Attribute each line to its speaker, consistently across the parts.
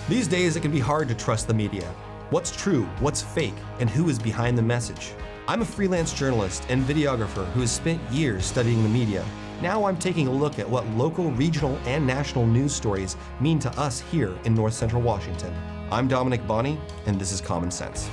Speaker 1: These days, it can be hard to trust the media. What's true, what's fake, and who is behind the message? I'm a freelance journalist and videographer who has spent years studying the media. Now I'm taking a look at what local, regional, and national news stories mean to us here in North Central Washington. I'm Dominick Bonny, and this is Common Sense.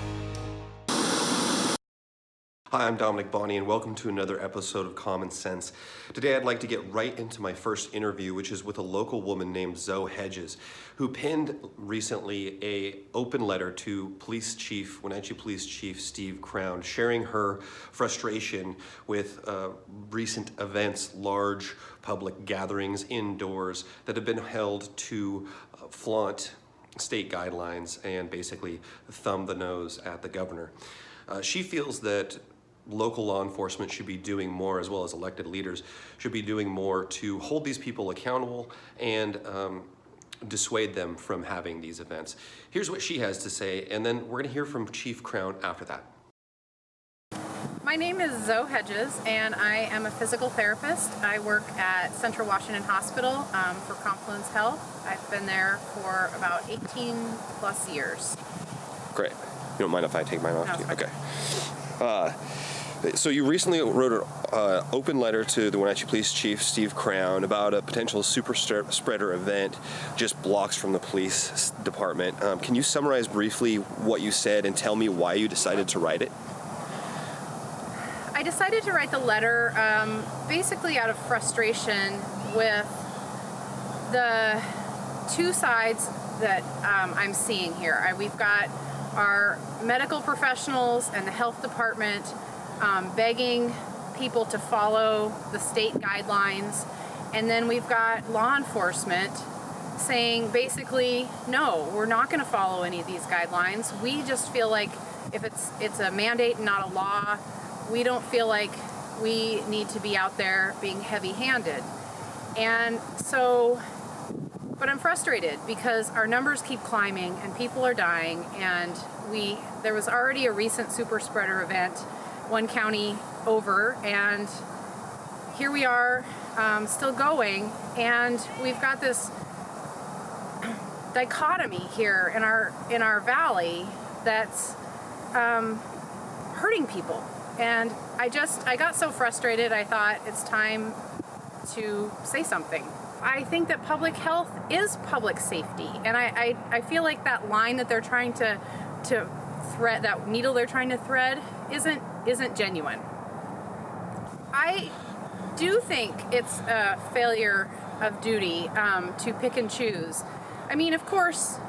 Speaker 1: Hi, I'm Dominick Bonny, and welcome to another episode of Common Sense. Today I'd like to get right into my first interview, which is with a local woman named Zoe Hedges, who penned recently an open letter to Wenatchee Police Chief Steve Crown, sharing her frustration with recent events, large public gatherings indoors that have been held to flaunt state guidelines and basically thumb the nose at the governor. She feels that local law enforcement should be doing more, as well as elected leaders should be doing more to hold these people accountable and dissuade them from having these events. Here's what she has to say, and then we're going to hear from Chief Crown after that.
Speaker 2: My name is Zoe Hedges, and I am a physical therapist. I work at Central Washington Hospital for Confluence Health. I've been there for about 18 plus years.
Speaker 3: Great. You don't mind if I take mine off?
Speaker 2: No,
Speaker 3: Okay. So you recently wrote an open letter to the Wenatchee Police Chief Steve Crown about a potential super spreader event just blocks from the police department. Can you summarize briefly what you said and tell me why you decided to write it?
Speaker 2: I decided to write the letter basically out of frustration with the two sides that I'm seeing here. We've got our medical professionals and the health department begging people to follow the state guidelines, and then we've got law enforcement saying basically, no, we're not going to follow any of these guidelines. We just feel like if it's a mandate and not a law, we don't feel like we need to be out there being heavy-handed. And so, but I'm frustrated because our numbers keep climbing and people are dying, and there was already a recent super spreader event one county over, and here we are still going, and we've got this dichotomy here in our valley that's hurting people. And I got so frustrated, I thought it's time to say something. I think that public health is public safety, and I feel like that line that they're trying to thread, that needle they're trying to thread, isn't genuine. I do think it's a failure of duty to pick and choose. I mean, of course,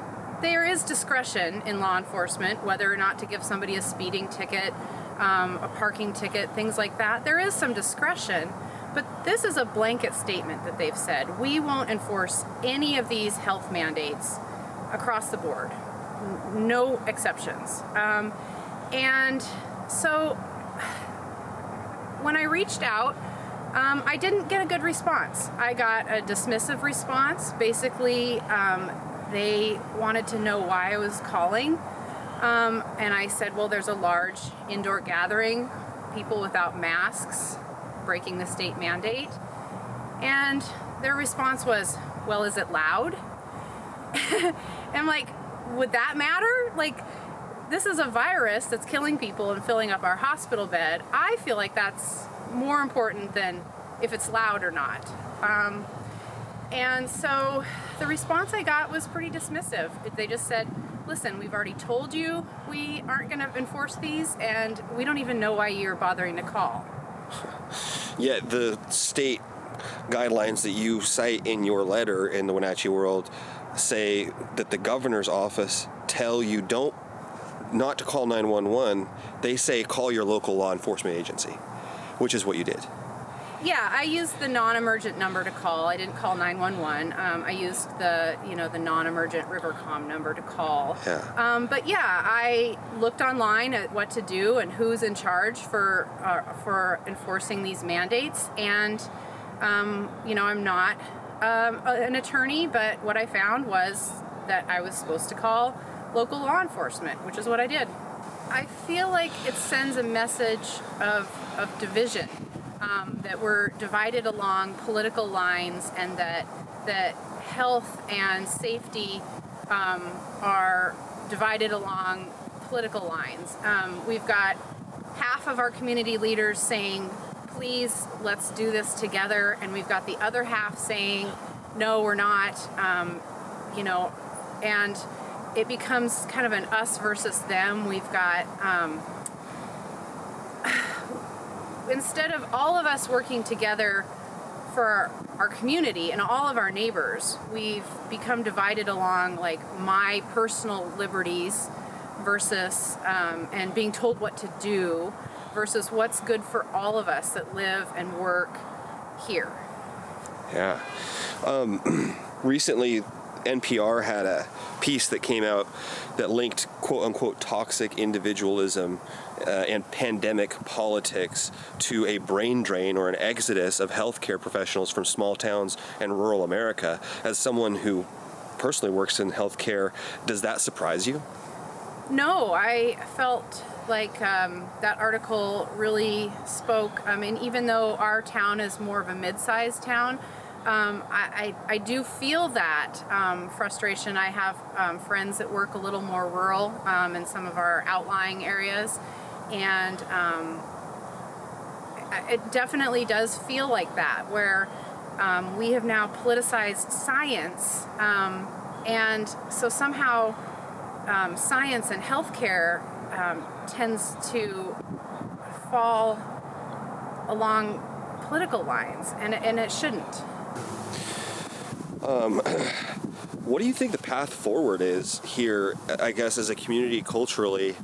Speaker 2: there is discretion in law enforcement whether or not to give somebody a speeding ticket, a parking ticket, things like that. There is some discretion, but this is a blanket statement that they've said. We won't enforce any of these health mandates across the board. No exceptions. And so when I reached out, I didn't get a good response. I got a dismissive response. Basically, they wanted to know why I was calling. And I said, well, there's a large indoor gathering, people without masks, breaking the state mandate. And their response was, well, is it loud? And I'm like, would that matter? Like, this is a virus that's killing people and filling up our hospital bed. I feel like that's more important than if it's loud or not. And so the response I got was pretty dismissive. They just said, listen, we've already told you we aren't going to enforce these, and we don't even know why you're bothering to call.
Speaker 3: Yeah, the state guidelines that you cite in your letter in the Wenatchee World say that the governor's office tell you not to call 911. They say call your local law enforcement agency, which is what you did.
Speaker 2: Yeah, I used the non-emergent number to call. I didn't call 911. I used the non-emergent Rivercom number to call.
Speaker 3: Yeah.
Speaker 2: But yeah, I looked online at what to do and who's in charge for enforcing these mandates. And I'm not an attorney, but what I found was that I was supposed to call local law enforcement, which is what I did. I feel like it sends a message of division. That we're divided along political lines, and that health and safety are divided along political lines. We've got half of our community leaders saying, please, let's do this together. And we've got the other half saying, no, we're not, and it becomes kind of an us versus them. We've got, instead of all of us working together for our community and all of our neighbors, we've become divided along like my personal liberties versus and being told what to do versus what's good for all of us that live and work here.
Speaker 3: Yeah. Recently, NPR had a piece that came out that linked quote-unquote toxic individualism and pandemic politics to a brain drain or an exodus of healthcare professionals from small towns and rural America. As someone who personally works in healthcare, does that surprise you?
Speaker 2: No, I felt like that article really spoke. I mean, even though our town is more of a mid-sized town, I do feel that frustration. I have friends that work a little more rural in some of our outlying areas, and it definitely does feel like that, where we have now politicized science, and so somehow science and healthcare tends to fall along political lines, and it shouldn't.
Speaker 3: What do you think the path forward is here, I guess, as a community culturally?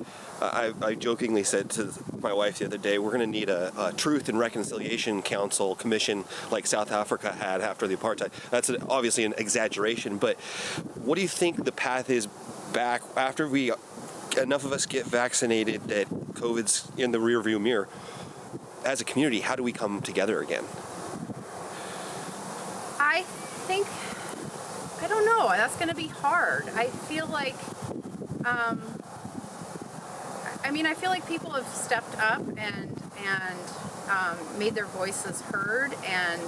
Speaker 3: I jokingly said to my wife the other day, we're going to need a Truth and Reconciliation Council commission like South Africa had after the apartheid. That's obviously an exaggeration, but what do you think the path is back after enough of us get vaccinated that COVID's in the rearview mirror? As a community, how do we come together again?
Speaker 2: I don't know. That's going to be hard. I feel like, I feel like people have stepped up and made their voices heard and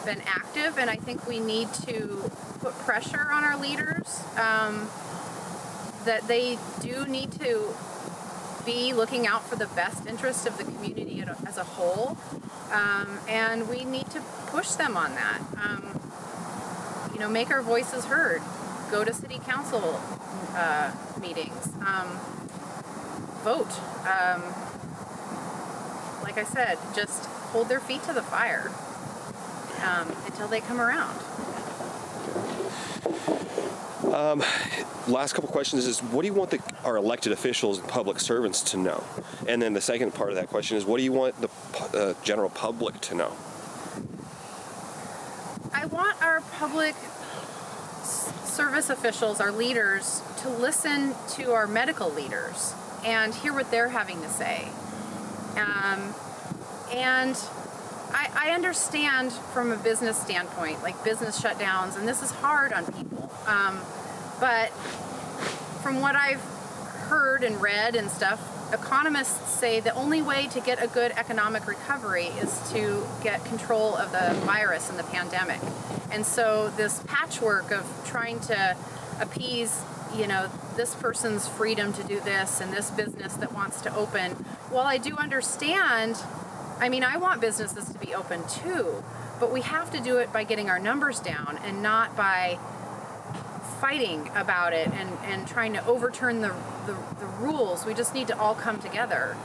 Speaker 2: been active, and I think we need to put pressure on our leaders that they do need to be looking out for the best interest of the community as a whole, and we need to push them on that. Make our voices heard. Go to city council meetings. Vote. Like I said, just hold their feet to the fire until they come around.
Speaker 3: Last couple questions is, what do you want our elected officials and public servants to know? And then the second part of that question is, what do you want the general public to know?
Speaker 2: I want our public service officials, our leaders, to listen to our medical leaders and hear what they're having to say. And I understand from a business standpoint, like business shutdowns, and this is hard on people. But from what I've heard and read and stuff, economists say the only way to get a good economic recovery is to get control of the virus and the pandemic. And so this patchwork of trying to appease, this person's freedom to do this and this business that wants to open, while I do understand, I want businesses to be open too, but we have to do it by getting our numbers down and not by fighting about it and trying to overturn the rules. We just need to all come together.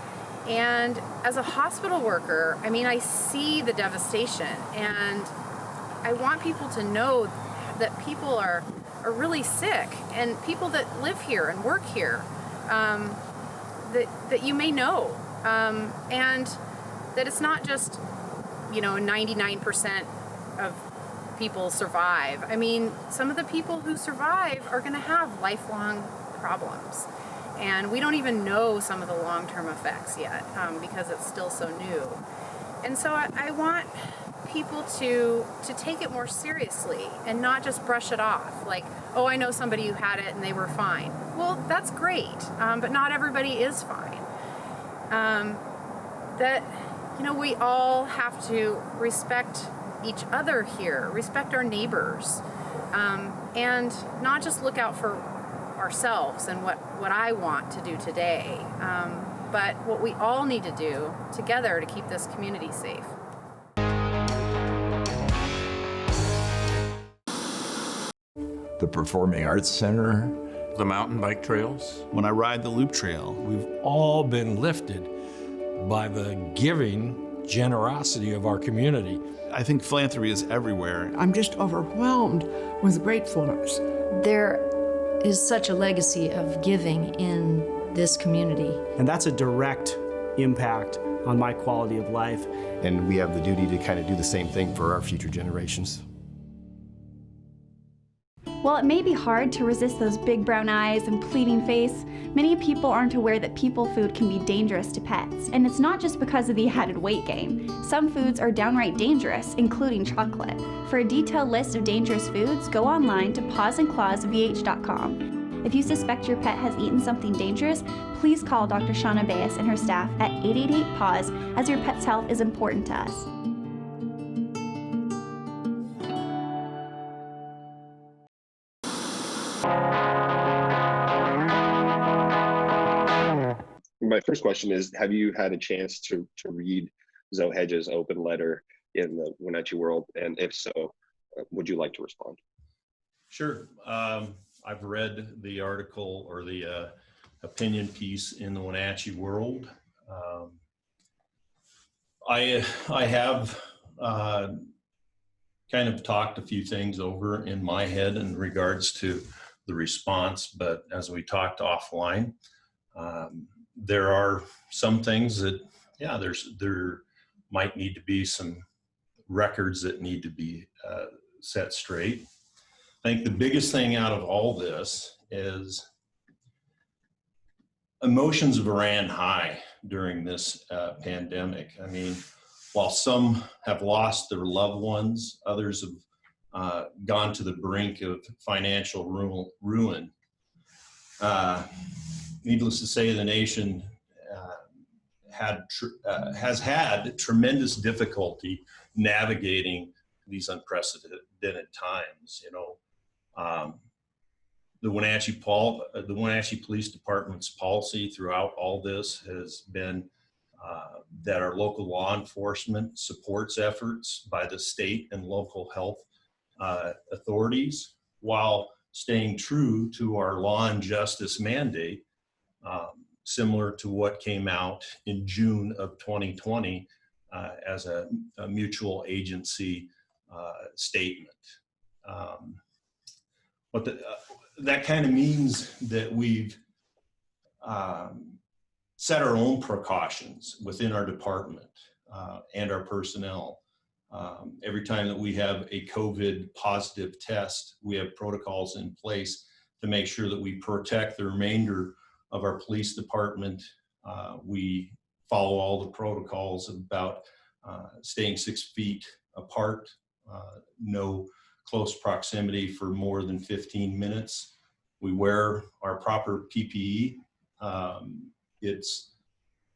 Speaker 2: And as a hospital worker, I see the devastation, and I want people to know that people are really sick, and people that live here and work here, that you may know, and that it's not just 99% of people survive. Some of the people who survive are going to have lifelong problems, and we don't even know some of the long-term effects yet because it's still so new. And so I want people to take it more seriously and not just brush it off like, oh, I know somebody who had it and they were fine. Well, that's great, but not everybody is fine. We all have to respect each other here, respect our neighbors, and not just look out for ourselves and what I want to do today, but what we all need to do together to keep this community safe.
Speaker 4: The Performing Arts Center,
Speaker 5: the mountain bike trails.
Speaker 6: When I ride the Loop Trail, we've all been lifted by the giving generosity of our community.
Speaker 7: I think philanthropy is everywhere.
Speaker 8: I'm just overwhelmed with gratefulness.
Speaker 9: There is such a legacy of giving in this community.
Speaker 10: And that's a direct impact on my quality of life.
Speaker 11: And we have the duty to kind of do the same thing for our future generations.
Speaker 12: While it may be hard to resist those big brown eyes and pleading face, many people aren't aware that people food can be dangerous to pets. And it's not just because of the added weight gain. Some foods are downright dangerous, including chocolate. For a detailed list of dangerous foods, go online to pawsandclawsvh.com. If you suspect your pet has eaten something dangerous, please call Dr. Shauna Baez and her staff at 888-PAWS, as your pet's health is important to us.
Speaker 1: My first question is, have you had a chance to read Zoe Hedges' open letter in the Wenatchee World? And if so, would you like to respond?
Speaker 5: Sure. I've read the article or the opinion piece in the Wenatchee World. I have kind of talked a few things over in my head in regards to the response, but as we talked offline, there are some things that, yeah, there might need to be some records that need to be set straight. I think the biggest thing out of all this is emotions ran high during this pandemic. I mean, while some have lost their loved ones, others have gone to the brink of financial ruin. Needless to say, the nation has had tremendous difficulty navigating these unprecedented times. You know, the Wenatchee Police Department's policy throughout all this has been that our local law enforcement supports efforts by the state and local health authorities while staying true to our law and justice mandate, similar to what came out in June of 2020 as a mutual agency statement. That kind of means that we've set our own precautions within our department and our personnel. Every time that we have a COVID positive test, we have protocols in place to make sure that we protect the remainder of our police department. We follow all the protocols about staying 6 feet apart, no close proximity for more than 15 minutes. We wear our proper PPE.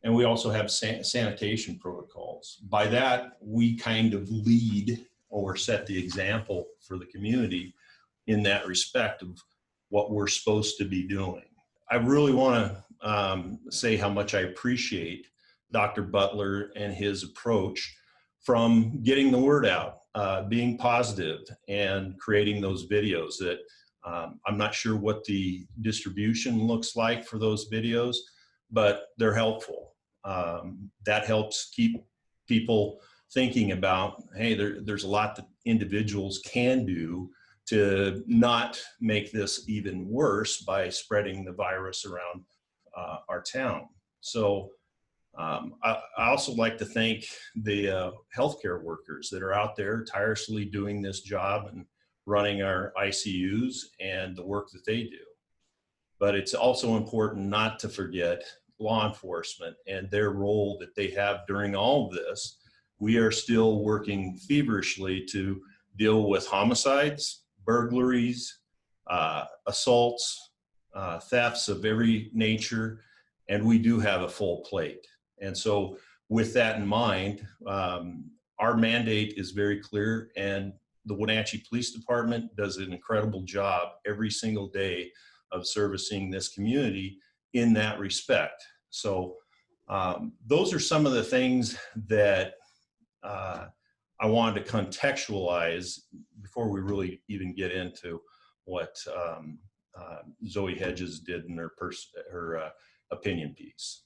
Speaker 5: And we also have sanitation protocols. By that, we kind of lead or set the example for the community in that respect of what we're supposed to be doing. I really want to say how much I appreciate Dr. Butler and his approach from getting the word out, being positive, and creating those videos that I'm not sure what the distribution looks like for those videos, but they're helpful. That helps keep people thinking about, hey, there's a lot that individuals can do to not make this even worse by spreading the virus around our town. So I also like to thank the healthcare workers that are out there tirelessly doing this job and running our ICUs and the work that they do. But it's also important not to forget law enforcement and their role that they have during all of this. We are still working feverishly to deal with homicides, burglaries, assaults, thefts of every nature, and we do have a full plate. And so with that in mind, our mandate is very clear, and the Wenatchee Police Department does an incredible job every single day of servicing this community in that respect. So those are some of the things that I wanted to contextualize before we really even get into what Zoe Hedges did in her opinion piece.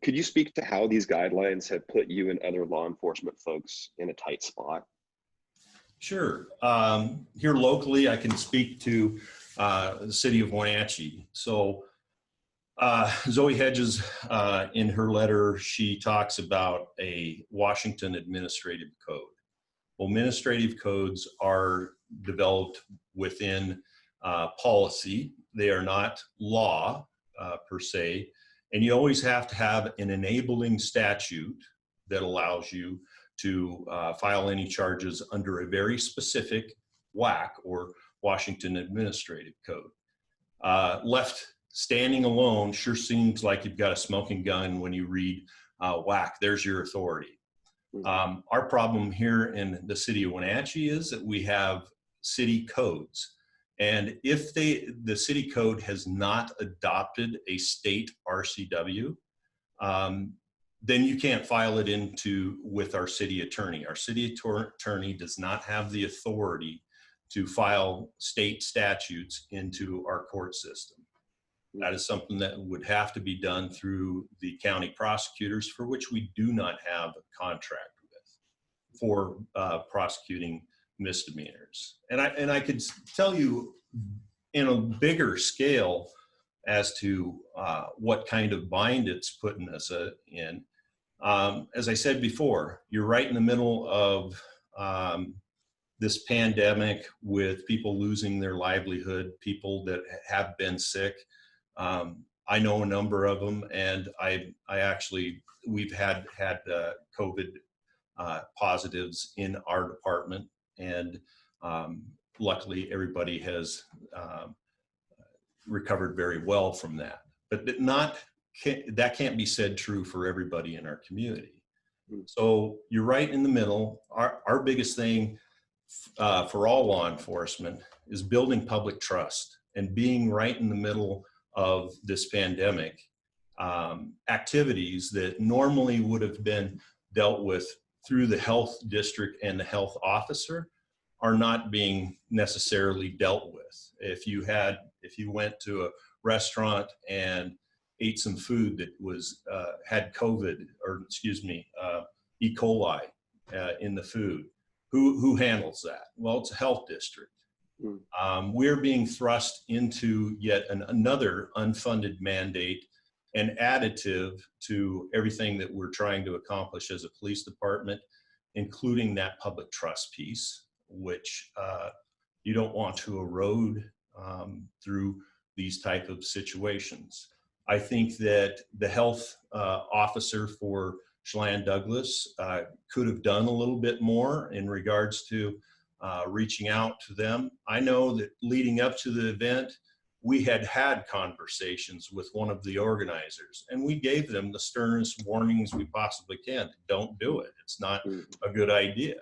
Speaker 3: Could you speak to how these guidelines have put you and other law enforcement folks in a tight spot?
Speaker 5: Sure. Here locally, I can speak to the city of Wenatchee. So Zoe Hedges, in her letter, she talks about a Washington administrative code. Well, administrative codes are developed within policy. They are not law per se. And you always have to have an enabling statute that allows you to file any charges under a very specific WAC, or Washington Administrative Code. Left standing alone sure seems like you've got a smoking gun when you read WAC. There's your authority. Our problem here in the city of Wenatchee is that we have city codes. And if the city code has not adopted a state RCW, then you can't file it with our city attorney. Our city attorney does not have the authority to file state statutes into our court system. That is something that would have to be done through the county prosecutors, for which we do not have a contract with for prosecuting misdemeanors. And I could tell you in a bigger scale as to what kind of bind it's putting us in. As I said before, you're right in the middle of this pandemic with people losing their livelihood, people that have been sick. I know a number of them, and we've had COVID positives in our department, and luckily everybody has recovered very well from that. But that can't be said true for everybody in our community. So you're right in the middle. Our biggest thing for all law enforcement is building public trust and being right in the middle of this pandemic. Activities that normally would have been dealt with through the health district and the health officer are not being necessarily dealt with. If you went to a restaurant and ate some food that had COVID, or E. coli in the food, who handles that? Well, it's a health district. We're being thrust into yet another unfunded mandate and additive to everything that we're trying to accomplish as a police department, including that public trust piece, which you don't want to erode through these type of situations. I think that the health officer for Chelan Douglas could have done a little bit more in regards to reaching out to them. I know that leading up to the event, we had conversations with one of the organizers, and we gave them the sternest warnings we possibly can. Don't do it. It's not a good idea.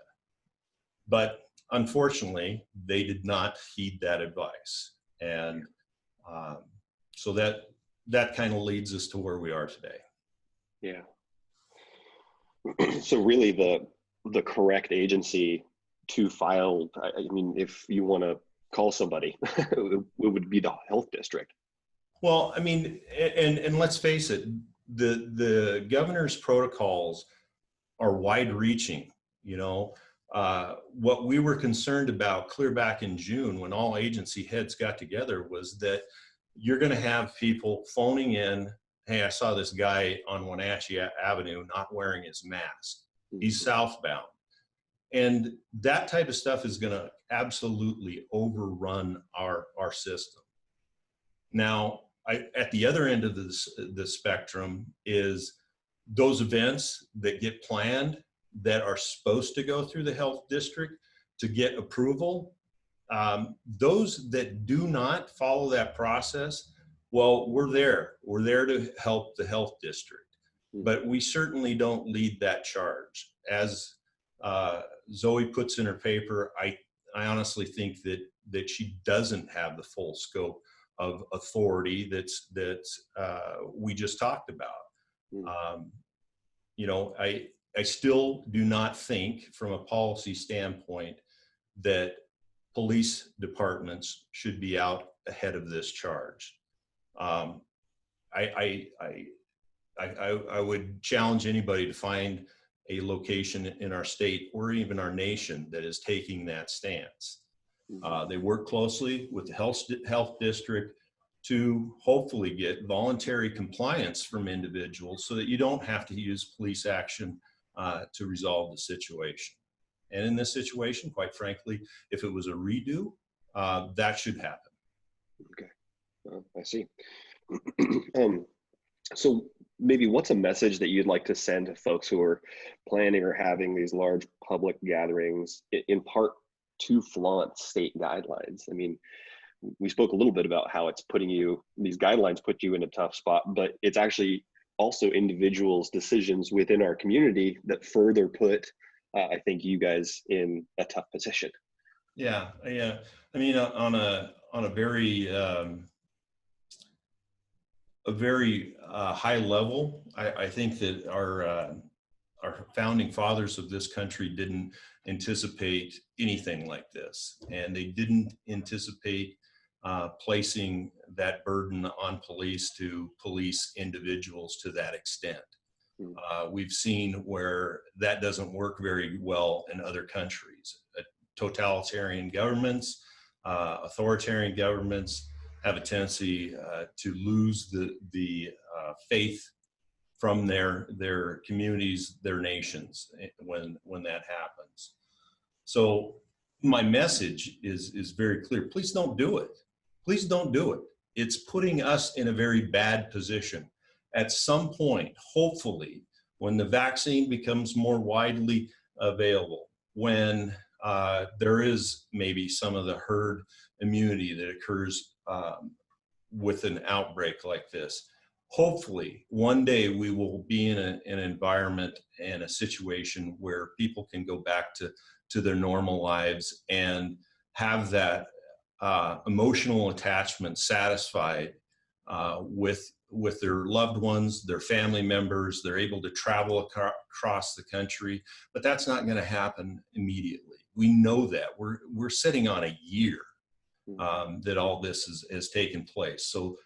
Speaker 5: But unfortunately, they did not heed that advice. And so that kind of leads us to where we are today.
Speaker 3: Yeah. So really the correct agency to file, I mean, if you want to call somebody, it would be the health district.
Speaker 5: Well, I mean, and let's face it, the governor's protocols are wide reaching. What we were concerned about clear back in June when all agency heads got together was that you're going to have people phoning in, hey, I saw this guy on Wenatchee Avenue not wearing his mask. He's southbound. And that type of stuff is going to absolutely overrun our system. Now, at the other end of the spectrum is those events that get planned that are supposed to go through the health district to get approval. Those that do not follow that process, well, we're there. We're there to help the health district, but we certainly don't lead that charge. As Zoe puts in her paper, I honestly think that she doesn't have the full scope of authority that we just talked about. You know, I still do not think, from a policy standpoint, that police departments should be out ahead of this charge. I would challenge anybody to find a location in our state or even our nation that is taking that stance. They work closely with the health district to hopefully get voluntary compliance from individuals so that you don't have to use police action to resolve the situation. And in this situation, quite frankly, if it was a redo, that should happen.
Speaker 3: Okay, well, I see. So maybe what's a message that you'd like to send to folks who are planning or having these large public gatherings, in part to flaunt state guidelines? I mean, we spoke a little bit about how it's putting you, these guidelines put you in a tough spot, but it's actually also individuals' decisions within our community that further put, I think, you guys in a tough position.
Speaker 5: Yeah. I mean, on a very high level, I think that our founding fathers of this country didn't anticipate anything like this, and they didn't anticipate placing that burden on police to police individuals to that extent. We've seen where that doesn't work very well in other countries. Totalitarian governments, authoritarian governments have a tendency to lose the faith from their communities, their nations, when that happens. So my message is very clear. Please don't do it. Please don't do it. It's putting us in a very bad position. At some point, hopefully, when the vaccine becomes more widely available, when there is maybe some of the herd immunity that occurs with an outbreak like this, hopefully one day we will be in an environment and a situation where people can go back to their normal lives and have that emotional attachment satisfied with their loved ones, their family members. They're able to travel across the country, but that's not going to happen immediately. We know that. We're sitting on a year that all this has taken place. So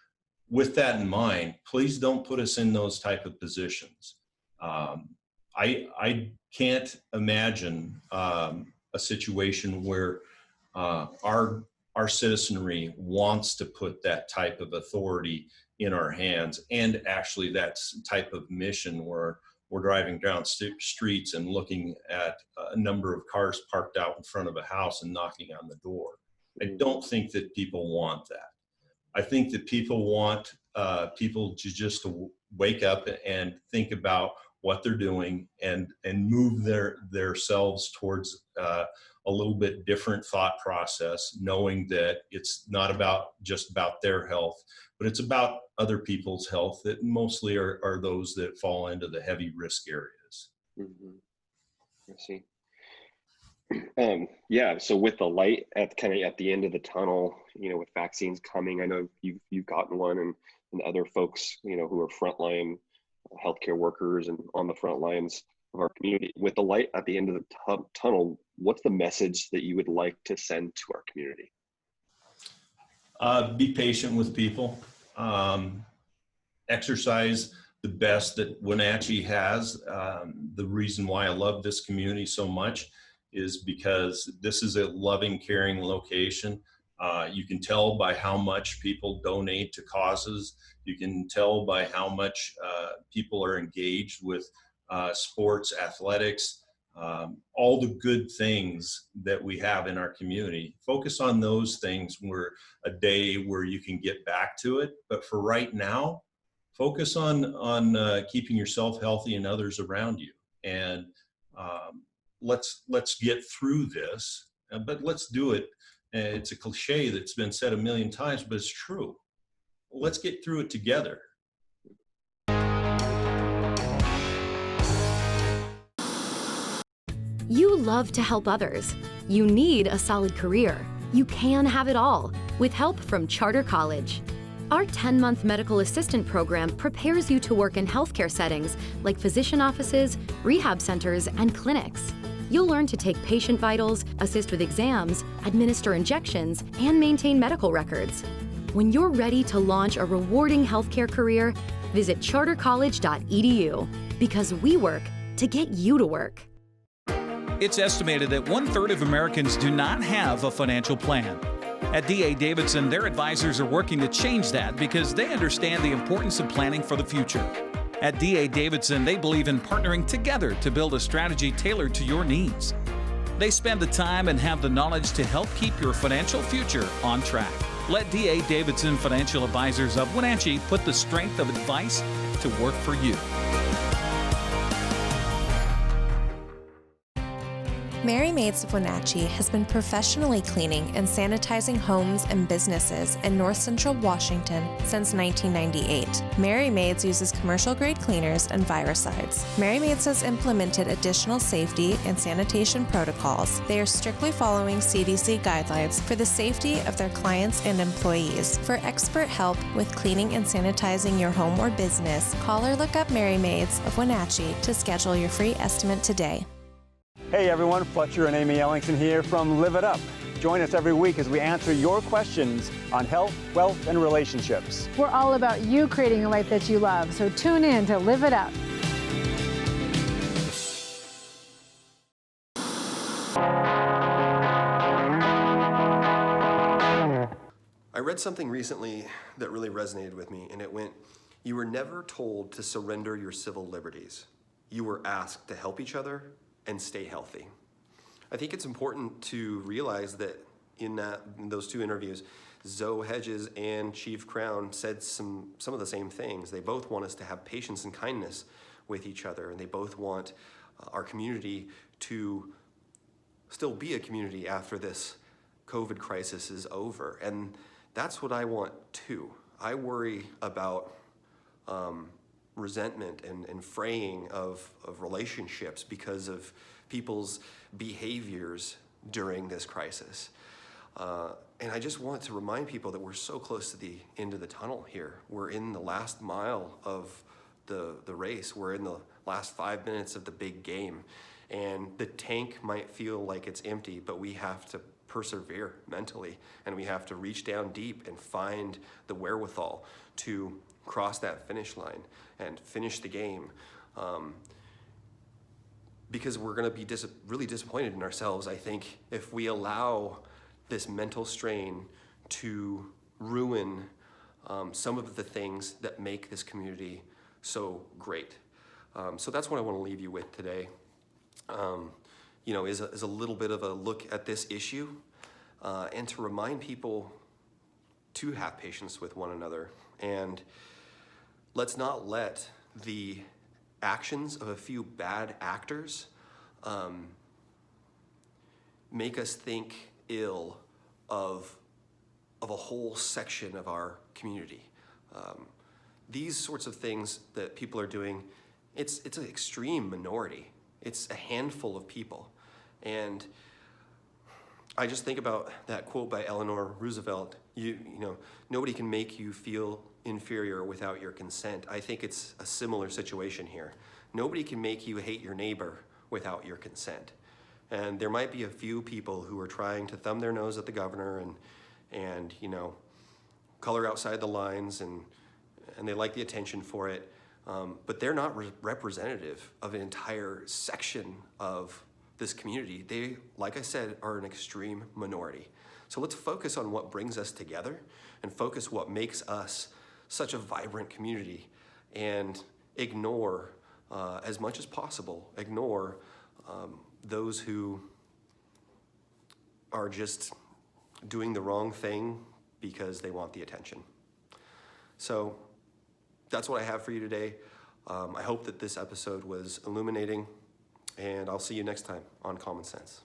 Speaker 5: with that in mind, please don't put us in those type of positions. I can't imagine a situation where our citizenry wants to put that type of authority in our hands, and actually that type of mission where we're driving down streets and looking at a number of cars parked out in front of a house and knocking on the door. I don't think that people want that. I think that people want people to just wake up and think about what they're doing and move their selves towards a little bit different thought process, knowing that it's not just about their health, but it's about other people's health that mostly are those that fall into the heavy risk areas.
Speaker 3: I see. Yeah, so with the light at the end of the tunnel, with vaccines coming, I know you've gotten one, and other folks, who are frontline healthcare workers and on the front lines of our community. With the light at the end of the tunnel, what's the message that you would like to send to our community?
Speaker 5: Be patient with people. Exercise the best that Wenatchee has. The reason why I love this community so much is because this is a loving, caring location. You can tell by how much people donate to causes. You can tell by how much people are engaged with sports, athletics, all the good things that we have in our community. Focus on those things where a day where you can get back to it. But for right now, focus on keeping yourself healthy and others around you. And let's get through this, but let's do it. It's a cliche that's been said a million times, but it's true. Let's get through it together.
Speaker 13: You love to help others. You need a solid career. You can have it all with help from Charter College. Our 10-month medical assistant program prepares you to work in healthcare settings like physician offices, rehab centers, and clinics. You'll learn to take patient vitals, assist with exams, administer injections, and maintain medical records. When you're ready to launch a rewarding healthcare career, visit chartercollege.edu because we work to get you to work.
Speaker 14: It's estimated that 1/3 of Americans do not have a financial plan. At D.A. Davidson, their advisors are working to change that because they understand the importance of planning for the future. At D.A. Davidson, they believe in partnering together to build a strategy tailored to your needs. They spend the time and have the knowledge to help keep your financial future on track. Let D.A. Davidson Financial Advisors of Wenatchee put the strength of advice to work for you.
Speaker 15: Mary Maids of Wenatchee has been professionally cleaning and sanitizing homes and businesses in North Central Washington since 1998. Mary Maids uses commercial-grade cleaners and viricides. Mary Maids has implemented additional safety and sanitation protocols. They are strictly following CDC guidelines for the safety of their clients and employees. For expert help with cleaning and sanitizing your home or business, call or look up Mary Maids of Wenatchee to schedule your free estimate today.
Speaker 16: Hey everyone, Fletcher and Amy Ellingson here from Live It Up. Join us every week as we answer your questions on health, wealth, and relationships.
Speaker 17: We're all about you creating a life that you love, so tune in to Live It Up.
Speaker 1: I read something recently that really resonated with me, and it went, "You were never told to surrender your civil liberties. You were asked to help each other and stay healthy." I think it's important to realize that in those two interviews, Zoe Hedges and Chief Crown said some of the same things. They both want us to have patience and kindness with each other, and they both want our community to still be a community after this COVID crisis is over. And that's what I want too. I worry about resentment and fraying of relationships because of people's behaviors during this crisis. And I just want to remind people that we're so close to the end of the tunnel here. We're in the last mile of the race. We're in the last 5 minutes of the big game. And the tank might feel like it's empty, but we have to persevere mentally, and we have to reach down deep and find the wherewithal to cross that finish line and finish the game, because we're going to be really disappointed in ourselves, I think, if we allow this mental strain to ruin some of the things that make this community so great. So that's what I want to leave you with today, is a little bit of a look at this issue, and to remind people to have patience with one another. And let's not let the actions of a few bad actors make us think ill of a whole section of our community. These sorts of things that people are doing, it's an extreme minority. It's a handful of people. And I just think about that quote by Eleanor Roosevelt, you know, nobody can make you feel inferior without your consent. I think it's a similar situation here. Nobody can make you hate your neighbor without your consent. And there might be a few people who are trying to thumb their nose at the governor and color outside the lines, and they like the attention for it. But they're not representative of an entire section of this community. They, like I said, are an extreme minority. So let's focus on what brings us together and focus what makes us such a vibrant community, and ignore, as much as possible, ignore those who are just doing the wrong thing because they want the attention. So that's what I have for you today. I hope that this episode was illuminating, and I'll see you next time on Common Sense.